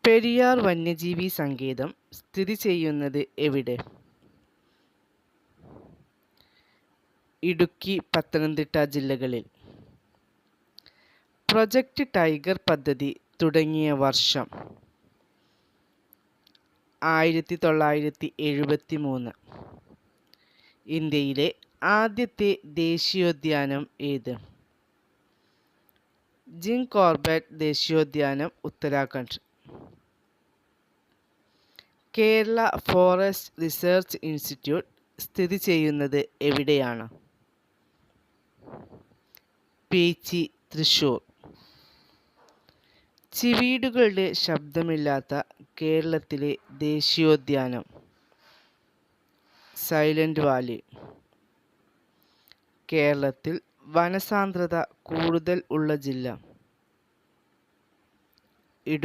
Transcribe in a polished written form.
പെരിയാർ വന്യജീവി സങ്കേതം സ്ഥിതി ചെയ്യുന്നത് എവിടെ? ഇടുക്കി, പത്തനംതിട്ട ജില്ലകളിൽ. പ്രൊജക്റ്റ് ടൈഗർ പദ്ധതി തുടങ്ങിയ വർഷം? 1973. ഇന്ത്യയിലെ ആദ്യത്തെ ദേശീയോദ്യാനം ഏത്? ജിം കോർബറ്റ് ദേശീയോദ്യാനം, Uttarakhand. Kerala forest research institute സ്ഥിതി ചെയ്യുന്നത് എവിടെയാണ്? പീച്ചി, തൃശൂർ. ചിവീടുകളുടെ ശബ്ദമില്ലാത്ത കേരളത്തിലെ ദേശീയോദ്യാനം? Silent Valley. കേരളത്തിൽ വനസാന്ദ്രത കൂടുതൽ ഉള്ള ജില്ല?